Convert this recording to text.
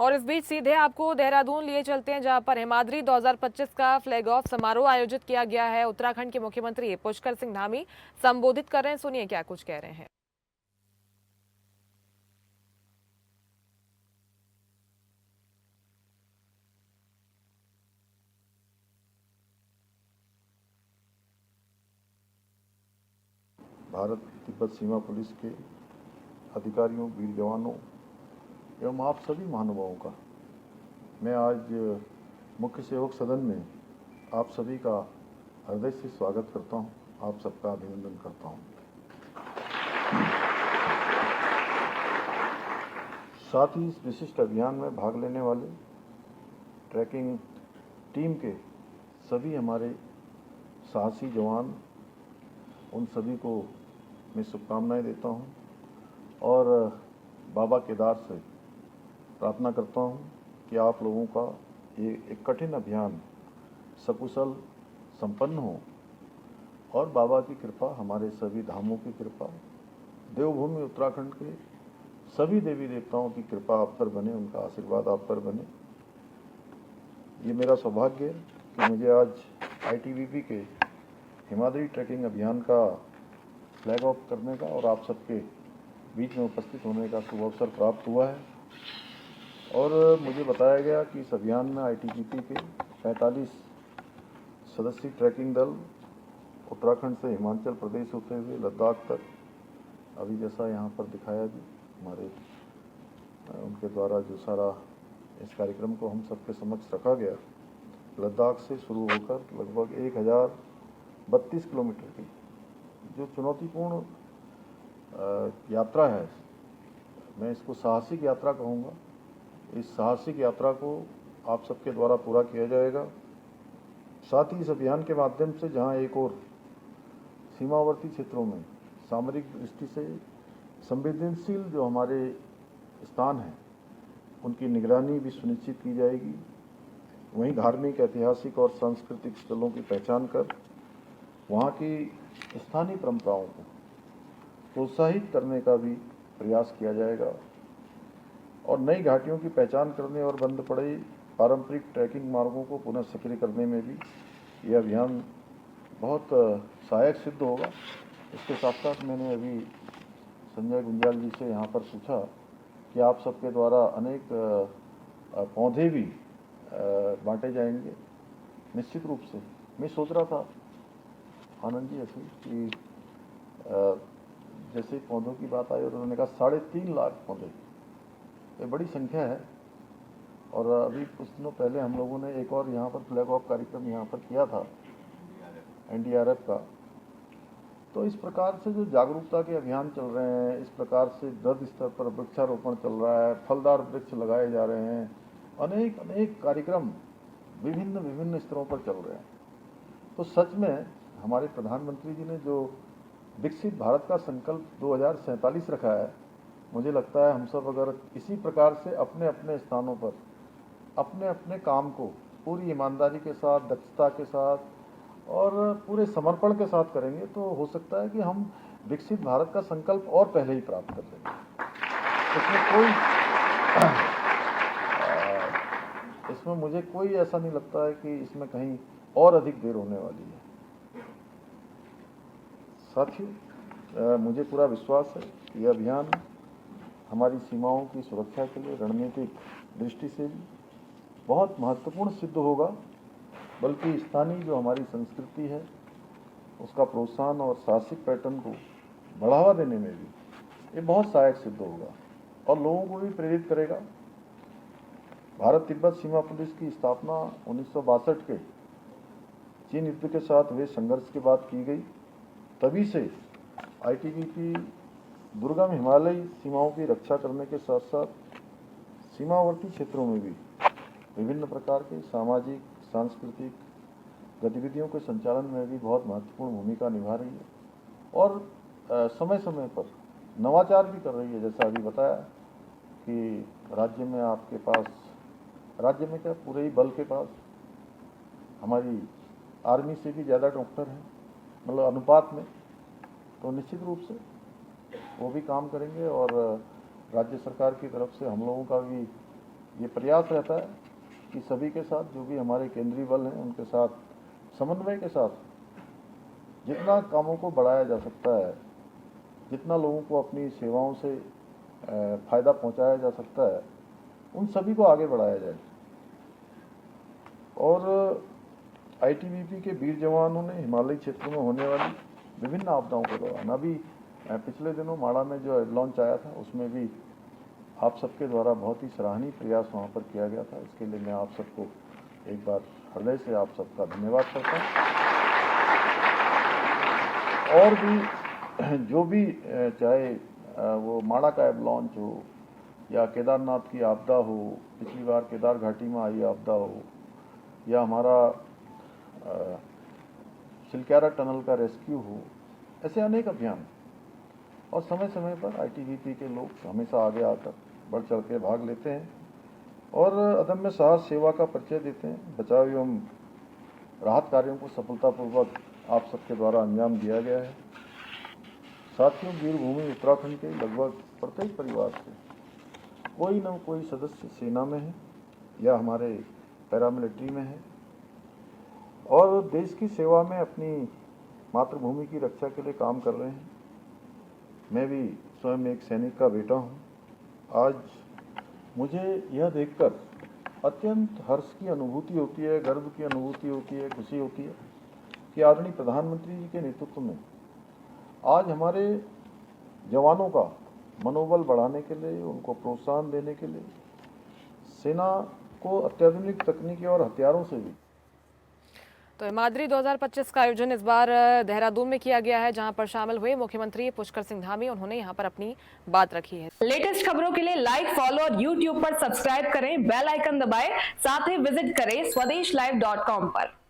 और इस बीच सीधे आपको देहरादून लिए चलते हैं, जहां पर हिमाद्री 2025 का फ्लैग ऑफ समारोह आयोजित किया गया है। उत्तराखंड के मुख्यमंत्री पुष्कर सिंह धामी संबोधित कर रहे हैं, सुनिए क्या कुछ कह रहे हैं। भारत तिब्बत सीमा पुलिस के अधिकारियों, वीर जवानों एवं आप सभी महानुभावों का मैं आज मुख्य सेवक सदन में आप सभी का हृदय से स्वागत करता हूं, आप सबका अभिनंदन करता हूं। साथ ही इस विशिष्ट अभियान में भाग लेने वाले ट्रैकिंग टीम के सभी हमारे साहसी जवान, उन सभी को मैं शुभकामनाएं देता हूं और बाबा केदार से प्रार्थना करता हूं कि आप लोगों का ये एक कठिन अभियान सकुशल संपन्न हो और बाबा की कृपा, हमारे सभी धामों की कृपा, देवभूमि उत्तराखंड के सभी देवी देवताओं की कृपा आप पर बने, उनका आशीर्वाद आप पर बने। ये मेरा सौभाग्य है कि मुझे आज आईटीबीपी के हिमाद्री ट्रैकिंग अभियान का फ्लैग ऑफ करने का और आप सबके बीच में उपस्थित होने का शुभ अवसर प्राप्त हुआ है। और मुझे बताया गया कि इस अभियान में आईटीबीपी के 45 सदस्यीय ट्रैकिंग दल उत्तराखंड से हिमाचल प्रदेश होते हुए लद्दाख तक, अभी जैसा यहाँ पर दिखाया भी हमारे उनके द्वारा जो सारा इस कार्यक्रम को हम सबके समक्ष रखा गया, लद्दाख से शुरू होकर लगभग 1032 किलोमीटर की जो चुनौतीपूर्ण यात्रा है, मैं इसको साहसिक यात्रा कहूँगा। इस साहसिक यात्रा को आप सबके द्वारा पूरा किया जाएगा। साथ ही इस अभियान के माध्यम से जहां एक और सीमावर्ती क्षेत्रों में सामरिक दृष्टि से संवेदनशील जो हमारे स्थान हैं, उनकी निगरानी भी सुनिश्चित की जाएगी, वहीं धार्मिक, ऐतिहासिक और सांस्कृतिक स्थलों की पहचान कर वहाँ की स्थानीय परंपराओं को प्रोत्साहित करने का भी प्रयास किया जाएगा और नई घाटियों की पहचान करने और बंद पड़े पारंपरिक ट्रैकिंग मार्गों को पुनः सक्रिय करने में भी यह अभियान बहुत सहायक सिद्ध होगा। इसके साथ साथ मैंने अभी संजय गुंजाल जी से यहाँ पर पूछा कि आप सबके द्वारा अनेक पौधे भी बांटे जाएंगे। निश्चित रूप से मैं सोच रहा था आनंद जी ऐसे कि जैसे पौधों की बात आई और उन्होंने कहा 3.5 लाख पौधे, ये बड़ी संख्या है। और अभी कुछ दिनों पहले हम लोगों ने एक और यहाँ पर फ्लैग ऑफ कार्यक्रम यहाँ पर किया था एनडीआरएफ का। तो इस प्रकार से जो जागरूकता के अभियान चल रहे हैं, इस प्रकार से वृहद स्तर पर वृक्षारोपण चल रहा है, फलदार वृक्ष लगाए जा रहे हैं, अनेक अनेक कार्यक्रम विभिन्न विभिन्न स्तरों पर चल रहे हैं। तो सच में हमारे प्रधानमंत्री जी ने जो विकसित भारत का संकल्प 2047 रखा है, मुझे लगता है हम सब अगर इसी प्रकार से अपने अपने स्थानों पर अपने अपने काम को पूरी ईमानदारी के साथ, दक्षता के साथ और पूरे समर्पण के साथ करेंगे तो हो सकता है कि हम विकसित भारत का संकल्प और पहले ही प्राप्त कर लेंगे। इसमें मुझे कोई ऐसा नहीं लगता है कि इसमें कहीं और अधिक देर होने वाली है। साथियों, मुझे पूरा विश्वास है कि यह अभियान हमारी सीमाओं की सुरक्षा के लिए रणनीतिक दृष्टि से भी बहुत महत्वपूर्ण सिद्ध होगा, बल्कि स्थानीय जो हमारी संस्कृति है उसका प्रोत्साहन और साहसिक पर्यटन को बढ़ावा देने में भी ये बहुत सहायक सिद्ध होगा और लोगों को भी प्रेरित करेगा। भारत तिब्बत सीमा पुलिस की स्थापना 1962 के चीन युद्ध के साथ हुए संघर्ष के बाद की गई। तभी से आईटीबीपी दुर्गम हिमालयी सीमाओं की रक्षा करने के साथ साथ सीमावर्ती क्षेत्रों में भी विभिन्न प्रकार के सामाजिक, सांस्कृतिक गतिविधियों के संचालन में भी बहुत महत्वपूर्ण भूमिका निभा रही है और समय समय पर नवाचार भी कर रही है। जैसा अभी बताया कि राज्य में आपके पास, राज्य में क्या पूरे ही बल के पास हमारी आर्मी से भी ज़्यादा डॉक्टर हैं, मतलब अनुपात में, तो निश्चित रूप से वो भी काम करेंगे और राज्य सरकार की तरफ से हम लोगों का भी ये प्रयास रहता है कि सभी के साथ, जो भी हमारे केंद्रीय बल हैं, उनके साथ समन्वय के साथ जितना कामों को बढ़ाया जा सकता है, जितना लोगों को अपनी सेवाओं से फ़ायदा पहुंचाया जा सकता है, उन सभी को आगे बढ़ाया जाए। और आईटीबीपी के वीर जवानों ने हिमालयी क्षेत्रों में होने वाली विभिन्न आपदाओं के दौरान, अभी पिछले दिनों माड़ा में जो लॉन्च आया था, उसमें भी आप सबके द्वारा बहुत ही सराहनीय प्रयास वहाँ पर किया गया था। इसके लिए मैं आप सबको एक बार हृदय से आप सबका धन्यवाद करता हूँ। और भी जो भी चाहे वो माड़ा का लॉन्च हो या केदारनाथ की आपदा हो, पिछली बार केदार घाटी में आई आपदा हो, या हमारा सिलक्यारा टनल का रेस्क्यू हो, ऐसे अनेक अभियान। और समय समय पर आईटीबीपी के लोग हमेशा आगे आकर बढ़ चढ़ के भाग लेते हैं और अदम्य साहस सेवा का परिचय देते हैं। बचाव एवं राहत कार्यों को सफलतापूर्वक आप सबके द्वारा अंजाम दिया गया है। साथियों, वीरभूमि उत्तराखंड के लगभग प्रत्येक परिवार से कोई न कोई सदस्य सेना में है या हमारे पैरामिलिट्री में है और देश की सेवा में अपनी मातृभूमि की रक्षा के लिए काम कर रहे हैं। मैं भी स्वयं एक सैनिक का बेटा हूं। आज मुझे यह देखकर अत्यंत हर्ष की अनुभूति होती है, गर्व की अनुभूति होती है, खुशी होती है कि आदरणीय प्रधानमंत्री जी के नेतृत्व में आज हमारे जवानों का मनोबल बढ़ाने के लिए, उनको प्रोत्साहन देने के लिए सेना को अत्याधुनिक तकनीकी और हथियारों से भी। तो हिमाद्री 2025 का आयोजन इस बार देहरादून में किया गया है, जहां पर शामिल हुए मुख्यमंत्री पुष्कर सिंह धामी। उन्होंने यहां पर अपनी बात रखी है। लेटेस्ट खबरों के लिए लाइक, फॉलो और यूट्यूब पर सब्सक्राइब करें, बेल आइकन दबाएं, साथ ही विजिट करें swedeshlive.com पर।